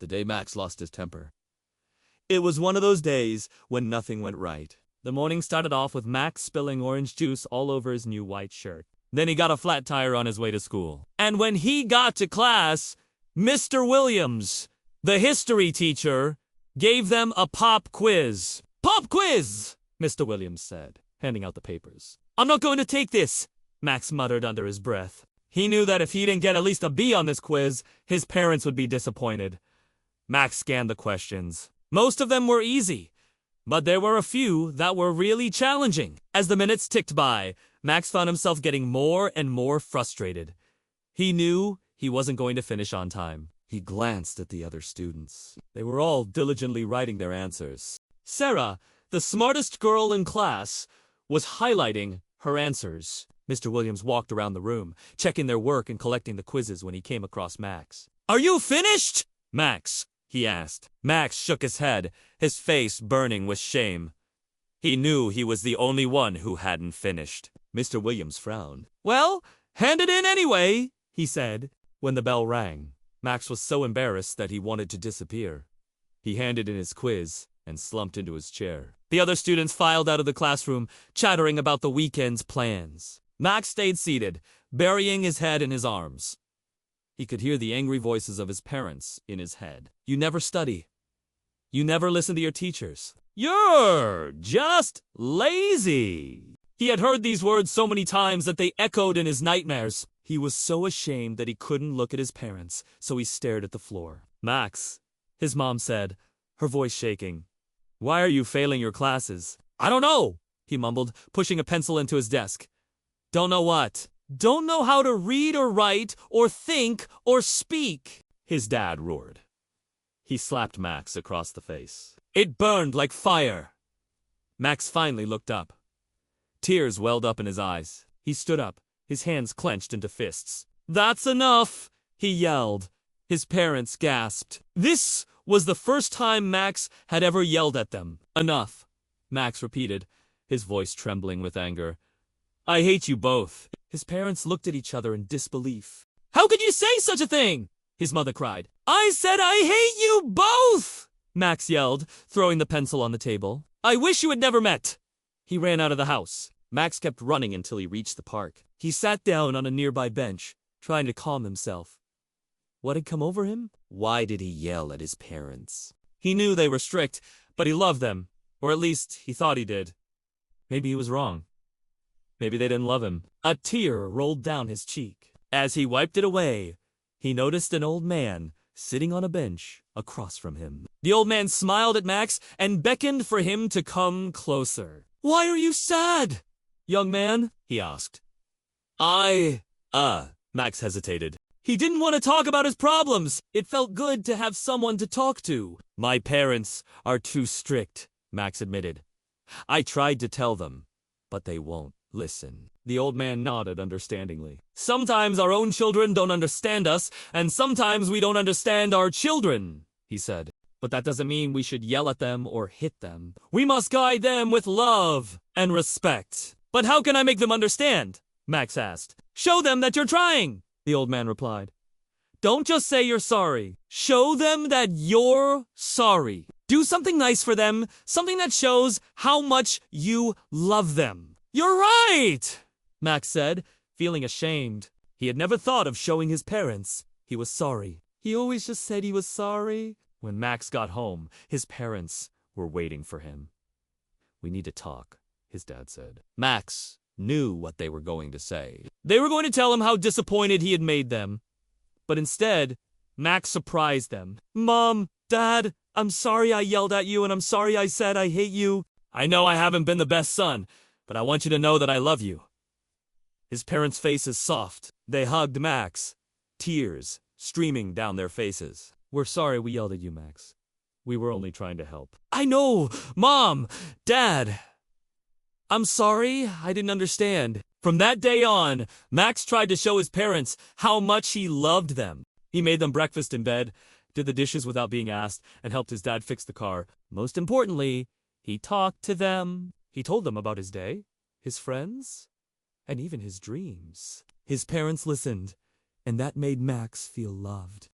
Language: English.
the day Max lost his temper. It was one of those days when nothing went right. The morning started off with Max spilling orange juice all over his new white shirt. Then he got a flat tire on his way to school. And when he got to class, Mr. Williams, the history teacher, gave them a pop quiz. "Pop quiz," Mr. Williams said, handing out the papers. "I'm not going to take this," Max muttered under his breath. He knew that if he didn't get at least a B on this quiz, his parents would be disappointed. Max scanned the questions. Most of them were easy, but there were a few that were really challenging. As the minutes ticked by, Max found himself getting more and more frustrated. He knew he wasn't going to finish on time. He glanced at the other students. They were all diligently writing their answers. Sarah, the smartest girl in class, was highlighting her answers. Mr. Williams walked around the room, checking their work and collecting the quizzes when he came across Max. "Are you finished, Max?" he asked. Max shook his head, his face burning with shame. He knew he was the only one who hadn't finished. Mr. Williams frowned. "Well, hand it in anyway," he said. When the bell rang, Max was so embarrassed that he wanted to disappear. He handed in his quiz and slumped into his chair. The other students filed out of the classroom, chattering about the weekend's plans. Max stayed seated, burying his head in his arms. He could hear the angry voices of his parents in his head. "You never study. You never listen to your teachers. You're just lazy." He had heard these words so many times that they echoed in his nightmares. He was so ashamed that he couldn't look at his parents, so he stared at the floor. "Max," his mom said, her voice shaking, "why are you failing your classes?" "I don't know," he mumbled, pushing a pencil into his desk. "Don't know what?" "Don't know how to read or write or think or speak," his dad roared. He slapped Max across the face. It burned like fire. Max finally looked up. Tears welled up in his eyes. He stood up, his hands clenched into fists. "That's enough," he yelled. His parents gasped. This was the first time Max had ever yelled at them. "Enough," Max repeated, his voice trembling with anger. "I hate you both." His parents looked at each other in disbelief. "How could you say such a thing?" his mother cried. "I said I hate you both!" Max yelled, throwing the pencil on the table. "I wish you had never met." He ran out of the house. Max kept running until he reached the park. He sat down on a nearby bench, trying to calm himself. What had come over him? Why did he yell at his parents? He knew they were strict, but he loved them, or at least he thought he did. Maybe he was wrong. Maybe they didn't love him. A tear rolled down his cheek. As he wiped it away, he noticed an old man sitting on a bench across from him. The old man smiled at Max and beckoned for him to come closer. "Why are you sad, young man?" he asked. Max hesitated. He didn't want to talk about his problems. It felt good to have someone to talk to. "My parents are too strict," Max admitted. "I tried to tell them, but they won't listen." The old man nodded understandingly. "Sometimes our own children don't understand us, and sometimes we don't understand our children," he said. "But that doesn't mean we should yell at them or hit them. We must guide them with love and respect." "But how can I make them understand?" Max asked. "Show them that you're trying," the old man replied. "Don't just say you're sorry. Show them that you're sorry. Do something nice for them, something that shows how much you love them." "You're right," Max said, feeling ashamed. He had never thought of showing his parents he was sorry. He always just said he was sorry. When Max got home, his parents were waiting for him. "We need to talk," his dad said. Max knew what they were going to say. They were going to tell him how disappointed he had made them. But instead, Max surprised them. "Mom, Dad, I'm sorry I yelled at you and I'm sorry I said I hate you. I know I haven't been the best son, but I want you to know that I love you." His parents' faces soft. They hugged Max, tears streaming down their faces. "We're sorry we yelled at you, Max. We were only trying to help." "I know, Mom, Dad. I'm sorry, I didn't understand." From that day on, Max tried to show his parents how much he loved them. He made them breakfast in bed, did the dishes without being asked, and helped his dad fix the car. Most importantly, he talked to them. He told them about his day, his friends, and even his dreams. His parents listened, and that made Max feel loved.